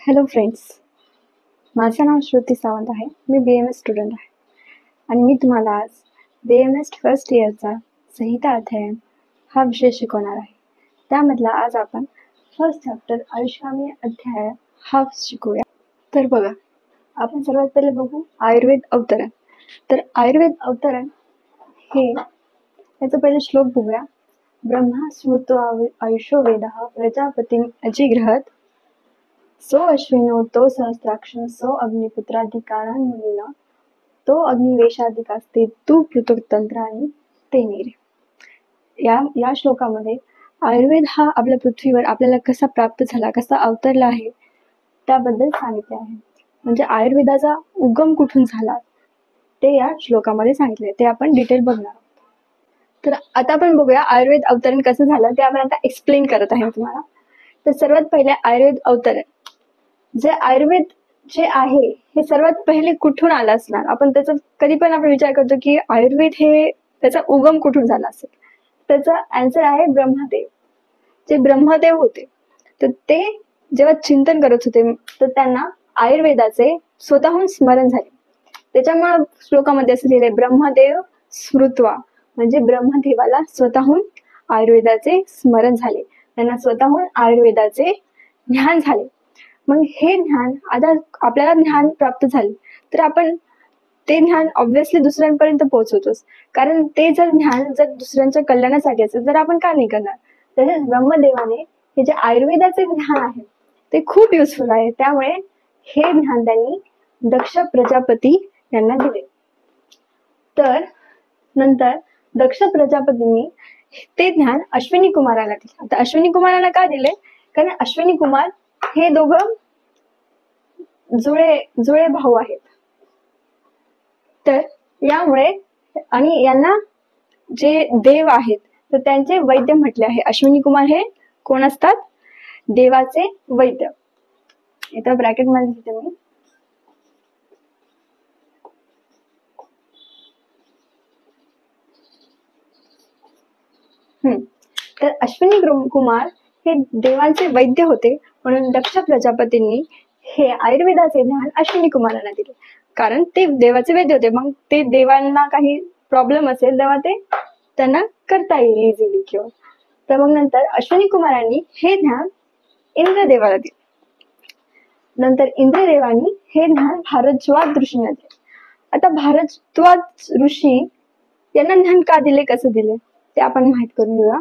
Hello friends, माझं नाव श्रुती सावंत आहे. मी BMS student आहे आणि मी तुम्हाला आज BMS फर्स्ट इयरचा संहिता अध्ययन हा विषय शिकवणार आहे. त्यामधला आज आपण फर्स्ट चॅप्टर आयुष्कामी अध्याय हा शिकूया. तर बघा, आपण सर्वात पहिले बघू आयुर्वेद अवतरण. तर आयुर्वेद अवतरण हे याचं पहिले श्लोक बघूया. ब्रह्मा स्मृतो आयुषो वेदः प्रजापतिम अजिग्रहत सो अश्विनो तो सहस्राक्ष सो अग्निपुत्राधिकारान मुलीना तो अग्निवेशाधिकास्ते तू पृथुतंत्राने ते नीरे. या श्लोकामध्ये आयुर्वेद हा आपल्या पृथ्वीवर आपल्याला कसा प्राप्त झाला, कसा अवतरला आहे त्याबद्दल सांगितले आहे. म्हणजे आयुर्वेदाचा उगम कुठून झाला ते या श्लोकामध्ये सांगितले. ते आपण डिटेल बघणार आहोत. तर आता आपण बघूया आयुर्वेद अवतरण कसं झालं ते आपण आता एक्सप्लेन करत आहे तुम्हाला. तर सर्वात पहिले आयुर्वेद अवतरण, जे आयुर्वेद जे आहे हे सर्वात पहिले कुठून आलं असणार. आपण त्याचा कधी पण आपण विचार करतो की आयुर्वेद हे त्याचा उगम कुठून झाला असेल. त्याचा आन्सर आहे ब्रह्मदेव. जे ब्रह्मदेव होते तर ते जेव्हा चिंतन करत होते तर त्यांना आयुर्वेदाचे स्वतःहून स्मरण झाले. त्याच्यामुळे श्लोकामध्ये असं लिहिलंय ब्रह्मदेव स्मृत्वा, म्हणजे ब्रह्मदेवाला स्वतःहून आयुर्वेदाचे स्मरण झाले, त्यांना स्वतःहून आयुर्वेदाचे ज्ञान झाले. मग हे ज्ञान आता आपल्याला ज्ञान प्राप्त झाले तर आपण ते ज्ञान ऑब्व्हियसली दुसऱ्यांपर्यंत पोहोचवतोच, कारण ते ज्ञान जर दुसऱ्यांच्या कल्याणासाठी असेल तर आपण का नाही करणार. तसेच ब्रह्मदेवाने हे जे आयुर्वेदाचे ज्ञान आहे ते खूप युजफुल आहे. त्यामुळे हे ज्ञान त्यांनी दक्ष प्रजापती यांना दिले. तर नंतर दक्ष प्रजापतींनी ते ज्ञान अश्विनी कुमाराला दिले. आता अश्विनी कुमाराला का दिले, कारण अश्विनी कुमार हे दोघं जुळे भाऊ आहेत. तर यामुळे आणि यांना जे देव आहेत तर त्यांचे वैद्य म्हटले आहे. अश्विनी कुमार हे कोण असतात, देवाचे वैद्य. इथं ब्रॅकेट मध्ये लिहिते मी. तर अश्विनी कुमार हे देवांचे वैद्य होते, म्हणून दक्ष प्रजापतींनी हे आयुर्वेदाचे ज्ञान अश्विनी कुमारांना दिले, कारण ते देवाचे वैद्य होते. मग ते देवांना काही प्रॉब्लेम असेल तेव्हा ते त्यांना करता येईल इझिली क्युअर. तर मग नंतर अश्विनी कुमारांनी हे ज्ञान इंद्रदेवाला दिले. नंतर इंद्रदेवांनी हे ज्ञान भारद्वाज ऋषींना दिले. आता भारद्वाज ऋषी यांना ज्ञान का दिले, कसं दिले ते आपण माहित करून घेऊया.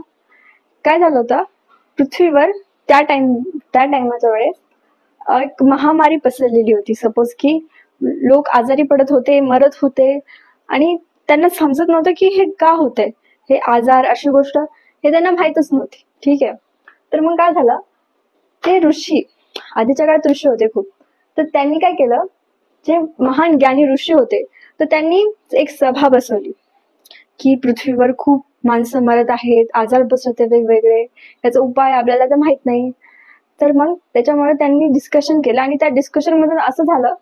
काय झालं होतं, पृथ्वीवर त्या टाइमाच्या वेळेस एक महामारी पसरलेली होती. सपोज की लोक आजारी पडत होते, मरत होते आणि त्यांना समजत नव्हतं की हे का होतंय, हे आजार अशी गोष्ट हे त्यांना माहीतच नव्हती. ठीक आहे. तर मग काय झालं, ते ऋषी आधीच्या काळात ऋषी होते खूप, तर त्यांनी काय केलं, जे महान ज्ञानी ऋषी होते तर त्यांनी एक सभा बसवली की पृथ्वीवर खूप माणसं मरत आहेत, आजार बसत आहेत वेगवेगळे, याचा उपाय आपल्याला तर माहित नाही. तर मग त्याच्यामुळे त्यांनी डिस्कशन केलं आणि त्या डिस्कशन मधून असं झालं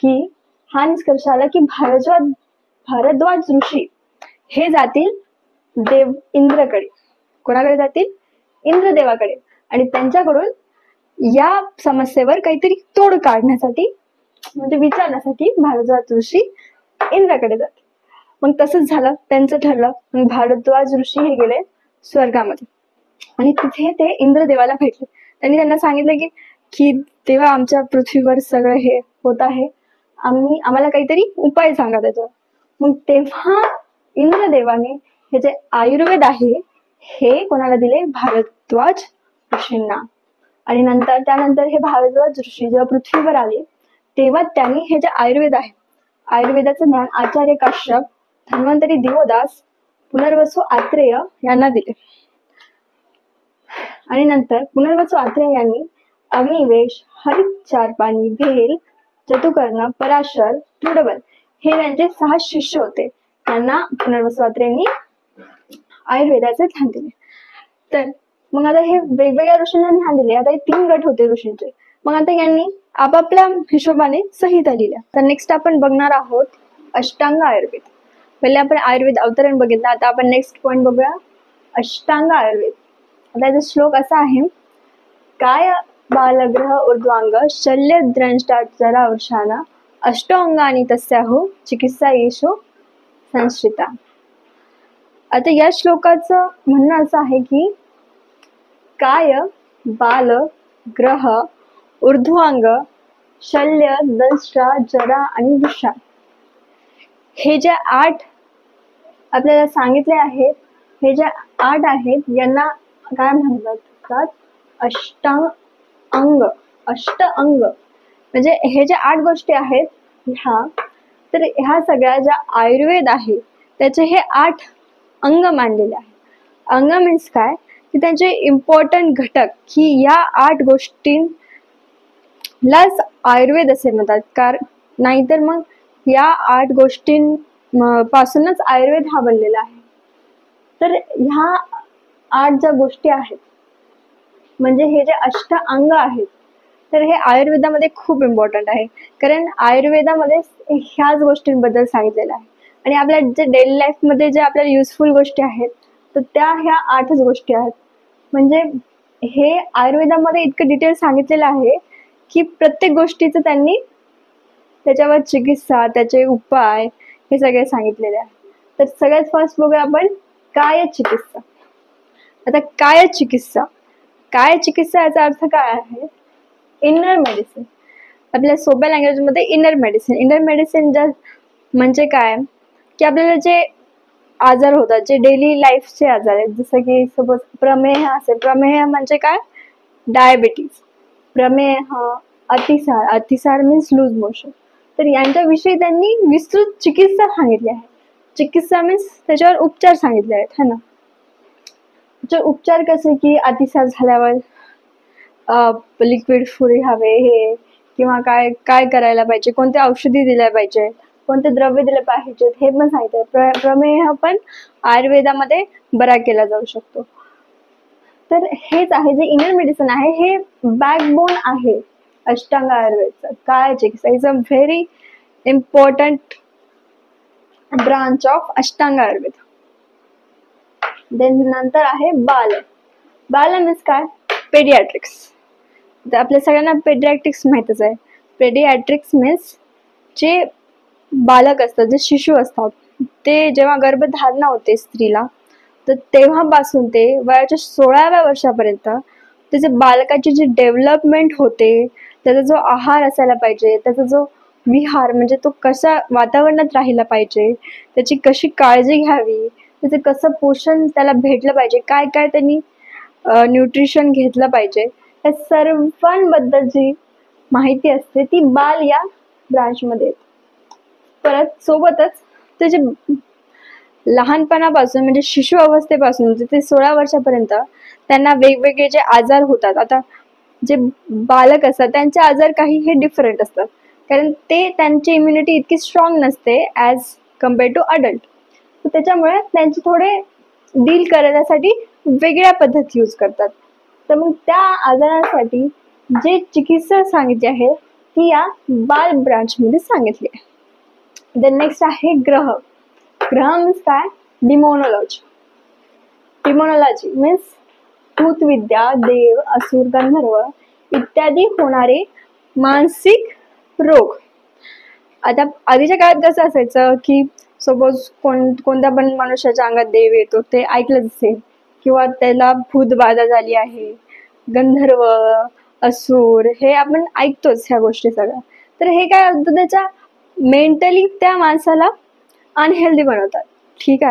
की हा निष्कर्ष आला की भारद्वाज ऋषी हे जातील देव इंद्रकडे. कोणाकडे जातील, इंद्रदेवाकडे, आणि त्यांच्याकडून या समस्येवर काहीतरी तोड काढण्यासाठी, म्हणजे विचारण्यासाठी भारद्वाज ऋषी इंद्राकडे जातील. मग तसंच झालं, त्यांचं ठरलं. मग भारद्वाज ऋषी हे गेले स्वर्गामध्ये आणि तिथे ते इंद्रदेवाला भेटले. त्यांना सांगितलं की तेव्हा आमच्या पृथ्वीवर सगळं हे होत आहे, आम्हाला काहीतरी उपाय सांगा त्याच्यावर. मग तेव्हा इंद्रदेवाने हे जे आयुर्वेद आहे हे कोणाला दिले, भारद्वाज ऋषींना. आणि त्यानंतर हे भारद्वाज ऋषी जेव्हा पृथ्वीवर आले तेव्हा त्यांनी हे जे आयुर्वेद आहे, आयुर्वेदाचं ज्ञान आचार्य काश्यप, धन्वंतरी दिवोदास, पुनर्वसु आत्रेय यांना दिले. आणि नंतर पुनर्वसु आत्रेय यांनी अग्निवेश, हरित चारपाणी, भेल, चतुकर्ण, पराशर, तुडबल हे त्यांचे 6 शिष्य होते. त्यांना पुनर्वसु आत्रेयांनी आयुर्वेदाचे ज्ञान दिले. तर मग आता हे वेगवेगळ्या ऋषींना ज्ञान दिले. आता हे 3 गट होते ऋषींचे. मग आता यांनी आपापल्या हिशोबाने संहिता लिहिल्या. तर नेक्स्ट आपण बघणार आहोत अष्टांग आयुर्वेद. पहिले आपण आयुर्वेद अवतरण बघितलं, आता आपण नेक्स्ट पॉइंट बघूया अष्टांग आयुर्वेद. आता याचा श्लोक असा आहे, काय बालग्रह ऊर्ध्वांग शल्यद्रष्टा जरावृषाना अष्टांगानी तस्याहो चिकित्सा येषो संश्रिता. आता या श्लोकाचं म्हणणं असं आहे की काय, बाल, ग्रह, ऊर्ध्वांग, शल्य, दंष्ट्रा, जरा आणि वृषा हे जे 8 आपल्याला सांगितले आहेत, हे जे 8 आहेत यांना काय म्हणतात? अष्टांग. म्हणजे हे जे 8 गोष्टी आहेत तर ह्या सगळ्या ज्या आयुर्वेद आहे त्याचे हे 8 अंग मानलेले आहेत. अंग मीन्स काय की त्यांचे इम्पॉर्टंट घटक की या 8 गोष्टींलाच आयुर्वेद असे म्हणतात. कारण नाहीतर मग या 8 गोष्टींपासूनच आयुर्वेद हा बनलेला आहे. तर ह्या 8 ज्या गोष्टी आहेत म्हणजे हे जे अष्टांग आहेत तर हे आयुर्वेदामध्ये खूप इम्पॉर्टंट आहे. कारण आयुर्वेदामध्ये ह्याच गोष्टींबद्दल सांगितलेलं आहे आणि आपल्या जे डेली लाईफमध्ये जे आपल्याला युजफुल गोष्टी आहेत तर त्या ह्या 8च गोष्टी आहेत. म्हणजे हे आयुर्वेदामध्ये इतकं डिटेल सांगितलेलं आहे की प्रत्येक गोष्टीचं त्यांनी त्याच्यावर चिकित्सा, त्याचे उपाय हे सगळे सांगितलेले आहे. तर सगळ्यात फर्स्ट बघूया आपण काय चिकित्सा. आता काय चिकित्सा याचा अर्थ काय आहे? Inner medicine. आपल्या सोप्या लँग्वेजमध्ये इनर मेडिसिन म्हणजे काय की आपल्याला जे आजार होतात, जे डेली लाईफचे आजार आहेत, जसं की सपोज प्रमेह असेल. प्रमेह म्हणजे काय? डायबिटीज. प्रमेह, अतिसार मीन्स लूज मोशन. तर यांच्याविषयी त्यांनी विस्तृत चिकित्सा सांगितली आहे. चिकित्सा मीन्स त्याच्यावर उपचार सांगितले आहेत है ना. त्याचे उपचार कसे की अतिसार झाल्यावर लिक्विड फूड हवे हे, किंवा काय काय करायला पाहिजे, कोणत्या औषधी दिल्या पाहिजे, कोणते द्रव्य दिले पाहिजेत हे पण सांगितलं. प्रमेह पण आयुर्वेदामध्ये बरा केला जाऊ शकतो. तर हेच आहे जे इनर मेडिसिन आहे, हे बॅकबोन आहे अष्टांग आयुर्वेदचं. Kaya Chikitsa is a very important branch of Ashtanga Ayurveda. Then नंतर आहे बाल मीन्स काय? पेडियाट्रिक्स. आपल्या सगळ्यांना पेडियाट्रिक्स माहितच आहे. पेडियाट्रिक्स मीन्स जे बालक असतात, जे शिशु असतात, ते जेव्हा गर्भधारणा होते स्त्रीला तर तेव्हापासून ते वयाच्या 16व्या वर्षापर्यंत त्याचे बालकाची जी डेव्हलपमेंट होते, त्याचा जो आहार असायला पाहिजे, त्याचा जो विहार म्हणजे तो कशा वातावरणात राहिला पाहिजे, त्याची कशी काळजी घ्यावी, त्याचं कसं पोषण त्याला भेटलं पाहिजे, काय काय त्यांनी न्यूट्रिशन घेतलं पाहिजे, या सर्वांबद्दल जी माहिती असते ती बाल या ब्रांचमध्ये येते. परत सोबतच त्याचे लहानपणापासून म्हणजे शिशु अवस्थेपासून ते 16 वर्षापर्यंत त्यांना वेगवेगळे जे आजार होतात. आता जे बालक असतात त्यांचे आजार काही हे डिफरंट असतात, कारण ते त्यांची इम्युनिटी इतकी स्ट्रॉंग नसते ॲज कम्पेअर टू अडल्ट. तर त्याच्यामुळे त्यांचे थोडे डील करण्यासाठी वेगळ्या पद्धती यूज करतात. तर मग त्या आजारांसाठी जे चिकित्सा सांगितली आहे ती या बाल ब्रांचमध्ये सांगितली आहे. देन नेक्स्ट आहे ग्रह मीन्स काय? डिमोनॉलॉजी मीन्स भूतविद्या, देव, असुर, गंधर्व इत्यादी होणारे मानसिक रोग. आता आधीच्या काळात कसं असायचं की सपोज कोणत्या पण मनुष्याच्या अंगात देव येतो ते ऐकलंच असेल, किंवा त्याला भूतबाधा झाली आहे, गंधर्व, असुर हे आपण ऐकतोच ह्या गोष्टी सगळ्या. तर हे काय होतं, त्याच्या मेंटली त्या माणसाला अनहेल्दी बनवतात. ठीक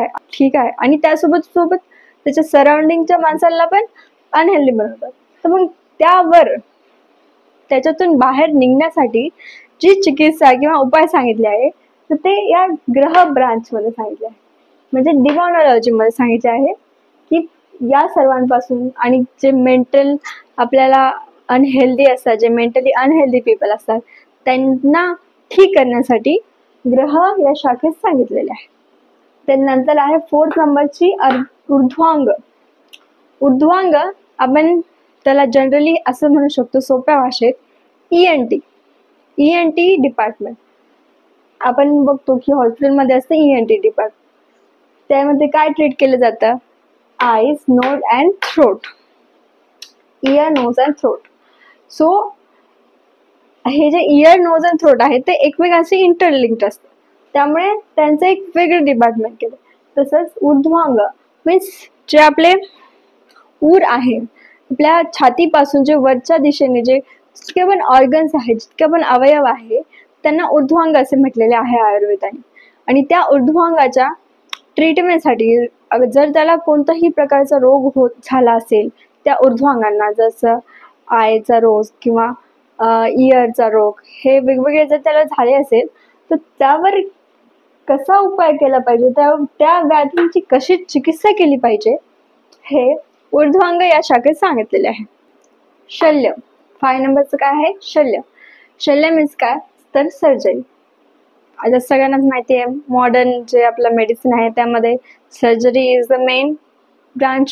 आहे आणि त्यासोबत त्याच्या सराउंडिंगच्या माणसाला पण अनहेल्दी बनवतात. तर मग त्याच्यातून बाहेर निघण्यासाठी जी चिकित्सा किंवा उपाय सांगितले आहे तर ते या ग्रह ब्रांच मध्ये सांगितले आहे. म्हणजे डिमॉनॉलॉजी मध्ये सांगितले आहे की या सर्वांपासून आणि जे मेंटल आपल्याला अनहेल्दी असतात, जे मेंटली अनहेल्दी पीपल असतात त्यांना ठीक करण्यासाठी ग्रह या शाखेत सांगितलेले आहे. त्यानंतर आहे 4th नंबरची ऊर्ध्वांग. आपण त्याला जनरली असं म्हणू शकतो सोप्या भाषेत ENT डिपार्टमेंट. आपण बघतो की हॉस्पिटलमध्ये असतं ENT डिपार्टमेंट. त्यामध्ये काय ट्रीट केलं जातं? Eyes, nose and throat. Ear, nose and throat so हे जे इयर, नोज अँड थ्रोट आहे ते एकमेकांशी इंटरलिंक्ड असतात, त्यामुळे त्यांचं एक वेगळं डिपार्टमेंट केलं. तसंच ऊर्ध्वांग मीन्स जे आपले ऊर आहे, आपल्या छातीपासून जे वरच्या दिशेने जे जितके पण ऑर्गन्स आहेत, जितके पण अवयव आहे, त्यांना ऊर्ध्वांग असे म्हटलेले आहे आयुर्वेदाने. आणि त्या ऊर्ध्वांगाच्या ट्रीटमेंटसाठी जर त्याला कोणताही प्रकारचा रोग होत झाला असेल त्या ऊर्ध्वांगांना, जसं आयचा रोग किंवा इयरचा रोग, हे वेगवेगळे जर त्याला झाले असेल तर त्यावर कसा उपाय केला पाहिजे, त्या व्याधींची कशी चिकित्सा केली पाहिजे, हे ऊर्ध्वांग या शाखेत सांगितलेले आहे. शल्य 5 नंबरचं काय आहे? शल्य. शल्य मीन्स काय तर सर्जरी. आता सगळ्यांनाच माहिती आहे मॉडर्न जे आपलं मेडिसिन आहे त्यामध्ये surgery is the main branch.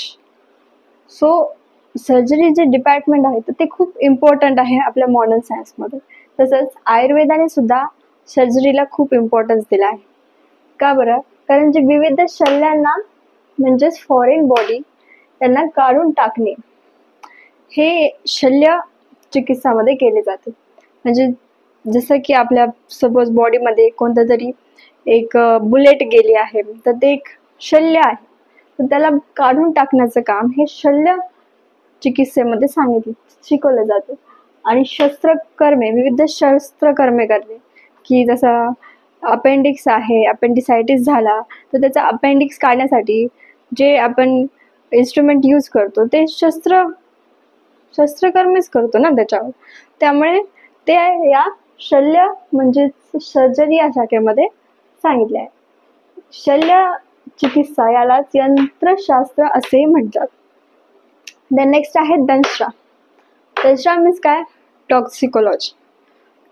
So surgery जे डिपार्टमेंट आहे तर ते खूप इम्पॉर्टंट आहे आपल्या मॉडर्न सायन्समध्ये. तसंच आयुर्वेदाने सुद्धा सर्जरीला खूप इम्पॉर्टन्स दिला आहे. का बरं? कारण जे विविध शल्यांना म्हणजेच फॉरेन बॉडी त्यांना काढून टाकणे हे शल्य चिकित्सामध्ये केले जाते. म्हणजे जसं की आपल्या सपोज बॉडीमध्ये कोणतं तरी एक बुलेट गेली आहे तर ते एक शल्य आहे, तर त्याला काढून टाकण्याचं काम हे शल्य चिकित्सेमध्ये शिकवलं जातं. आणि शस्त्रकर्मे, विविध शस्त्रकर्मे करणे, की जसं अपेंडिक्स आहे, अपेंडिसायटिस झाला तर त्याचा अपेंडिक्स काढण्यासाठी जे आपण इन्स्ट्रुमेंट यूज करतो ते शस्त्रकर्मेच करतो ना त्याच्यावर, त्यामुळे ते या शल्य म्हणजे सर्जरी या शाखेमध्ये सांगितले आहे. शल्य चिकित्सा यालाच यंत्रशास्त्र असे म्हणतात. देन नेक्स्ट आहे दंष्ट्रा. दंष्ट्रा मीन्स काय? टॉक्सिकोलॉजी.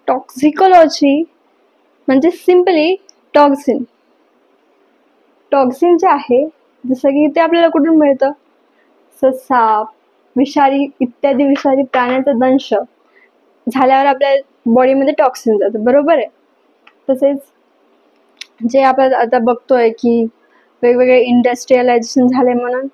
टॉक्सिकोलॉजी म्हणजे सिम्पली टॉक्सिन. टॉक्सिन जे आहे जसं की ते आपल्याला कुठून मिळतं? साप, विषारी इत्यादी विषारी प्राण्यांचा दंश झाल्यावर आपल्या बॉडीमध्ये टॉक्सिन जातं, बरोबर आहे. तसेच जे आपण आता बघतोय की वेगवेगळे इंडस्ट्रियलायझेशन झाले म्हणून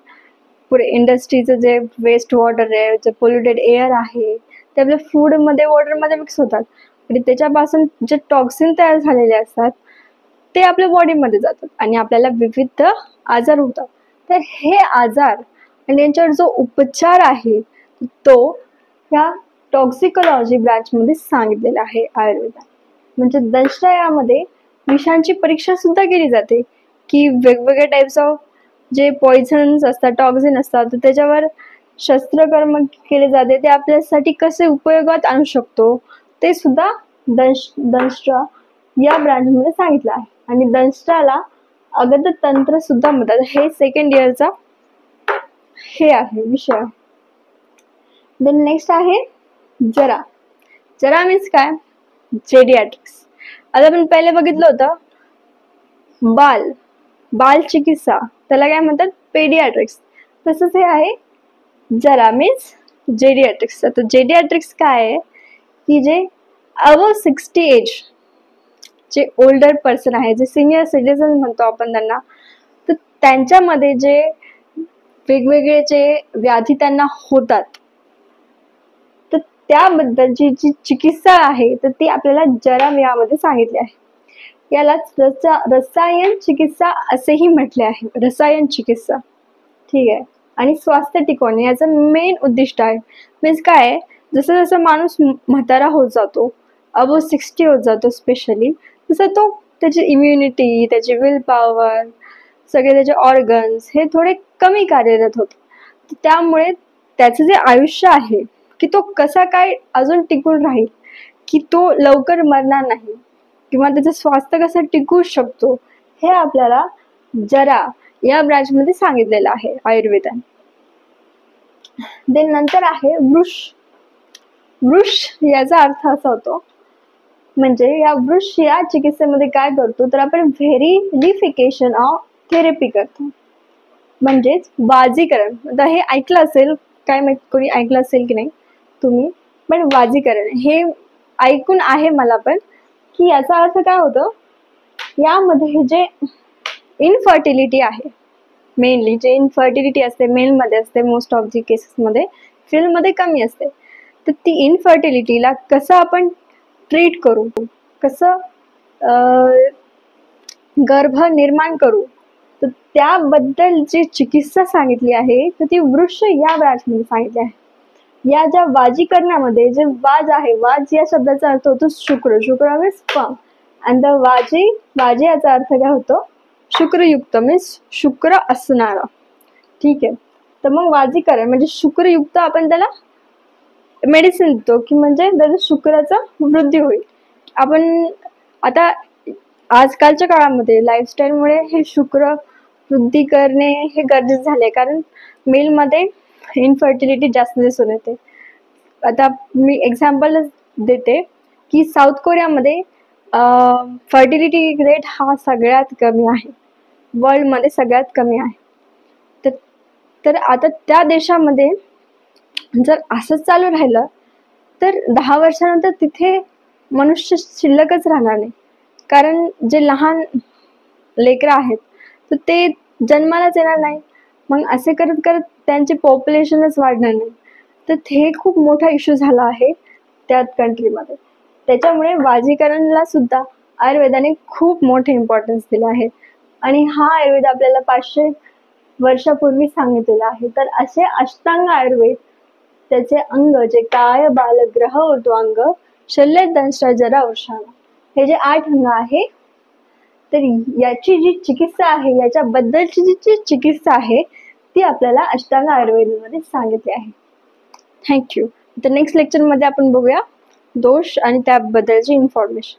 पुढे इंडस्ट्रीचं जे वेस्ट वॉटर आहे, जे पोल्युटेड एअर आहे ते आपल्या फूडमध्ये, वॉटरमध्ये मिक्स होतात आणि त्याच्यापासून जे टॉक्सिन तयार झालेले असतात ते आपल्या बॉडीमध्ये जातात आणि आपल्याला विविध आजार होतात. तर हे आजार आणि यांच्यावर जो उपचार आहे तो या टॉक्सिकोलॉजी ब्रांचमध्ये सांगितलेला आहे आयुर्वेदात. म्हणजे दंष्ट्रा यामध्ये विषांची परीक्षा सुद्धा केली जाते की वेगवेगळ्या टाईप्स ऑफ जे पॉइझन्स असतात, टॉक्सिन असतात, तर त्याच्यावर शस्त्रकर्म केले जाते, ते आपल्यासाठी कसे उपयोगात आणू शकतो ते सुद्धा दंष्ट्रा या ब्रांचमध्ये सांगितलं आहे. आणि दंष्ट्राला अगध तंत्र सुद्धा म्हणतात. हे सेकंड इयरचा हे आहे विषय. देन नेक्स्ट आहे जरा. जरा मीन्स काय? जेडियाट्रिक्स. आता आपण पहिले बघितलं होतं बाल चिकित्सा, त्याला काय म्हणतात? पेडियाट्रिक्स. तसंच हे आहे जरा मीन्स जेडियाट्रिक्स. आता जेडियाट्रिक्स काय आहे की जे अबव 60 एज, जे ओल्डर पर्सन आहे, जे सिनियर सिटीजन म्हणतो आपण त्यांना, तर त्यांच्यामध्ये जे वेगवेगळे जे व्याधी त्यांना होतात तर त्याबद्दलची जी चिकित्सा आहे तर ती आपल्याला जरा यामध्ये सांगितली आहे. यालाच रसायन चिकित्सा असेही म्हटले आहे. रसायन चिकित्सा, ठीक आहे. आणि स्वास्थ्य टिकवणे याचं मेन उद्दिष्ट आहे. मीन्स काय आहे, जसं जसं माणूस म्हातारा होत जातो, अबव 60 होत जातो स्पेशली, तसं तो त्याची इम्युनिटी, त्याची विल पॉवर, सगळे त्याचे ऑर्गन्स हे थोडे कमी कार्यरत होते. त्यामुळे त्याचं जे आयुष्य आहे की तो कसा काय अजून टिकून राहील, की तो लवकर मरणार नाही किंवा त्याचं स्वास्थ्य कसं टिकू शकतो, हे आपल्याला जरा या ब्रांचमध्ये सांगितलेलं आहे आयुर्वेदाने. देन नंतर आहे वृष. वृष याचा अर्थ असा होतो, म्हणजे या वृष या चिकित्सेमध्ये काय करतो तर आपण व्हेरिफिकेशन ऑफ थेरपी करतो, म्हणजेच बाजीकरण. आता हे ऐकलं असेल, काय माहित कोणी ऐकलं असेल की नाही तुम्ही, पण बाजीकरण हे ऐकून आहे मला पण, की याचा अर्थ काय होतं, यामध्ये जे इनफर्टिलिटी आहे, मेनली जे इनफर्टिलिटी असते मेलमध्ये असते, मोस्ट ऑफ दी केसेसमध्ये, फीमेलमध्ये कमी असते, तर ती इनफर्टिलिटीला कसं आपण ट्रीट करू, कसं गर्भ निर्माण करू, तर त्याबद्दल जी चिकित्सा सांगितली आहे तर ती वृक्ष या ब्रांचमध्ये सांगितली आहे. या ज्या वाजीकरणामध्ये जे वाज आहे, वाज या शब्दाचा अर्थ होतो शुक्र, शुक्र मीन्स स्पर्म, अँड द वाजी याचा अर्थ काय होतो, शुक्रयुक्त मीन्स शुक्र असणारा. ठीक आहे, तर मग वाजीकरण म्हणजे शुक्रयुक्त, आपण त्याला मेडिसिन देतो की म्हणजे त्याचं शुक्राचं वृद्धी होईल. आपण आता आजकालच्या काळामध्ये लाईफस्टाईलमुळे हे शुक्र वृद्धी करणे हे गरजेचे झाले, कारण मेलमध्ये इनफर्टिलिटी जास्त दिसून येते. आता मी एक्झाम्पल देते की साऊथ कोरियामध्ये फर्टिलिटी रेट हा सगळ्यात कमी आहे, वर्ल्डमध्ये सगळ्यात कमी आहे. तर आता त्या देशामध्ये जर असंच चालू राहिलं तर 10 वर्षानंतर तिथे मनुष्य शिल्लकच राहणार नाही, कारण जे लहान लेकरं आहेत तर ते जन्मालाच येणार नाही. मग असे करत करत त्यांचे पॉप्युलेशनच वाढणार नाही. तर हे खूप मोठा इश्यू झाला आहे त्या कंट्रीमध्ये. त्याच्यामुळे वाजीकरणला सुद्धा आयुर्वेदाने खूप मोठे इम्पॉर्टन्स दिले आहे, आणि हा आयुर्वेद आपल्याला 500 वर्षापूर्वी सांगितलेला आहे. तर असे अष्टांग आयुर्वेद, त्याचे अंग जे काय बाल ग्रह होतो अंग शल्य दंश जरा औषाला, हे जे 8 अंग आहे, तर याची जी चिकित्सा आहे, याच्याबद्दलची जी चिकित्सा आहे ती आपल्याला अष्टांग आयुर्वेदमध्ये सांगितली आहे. थँक्यू. तर नेक्स्ट लेक्चरमध्ये आपण बघूया दोष आणि त्याबद्दलची इन्फॉर्मेशन.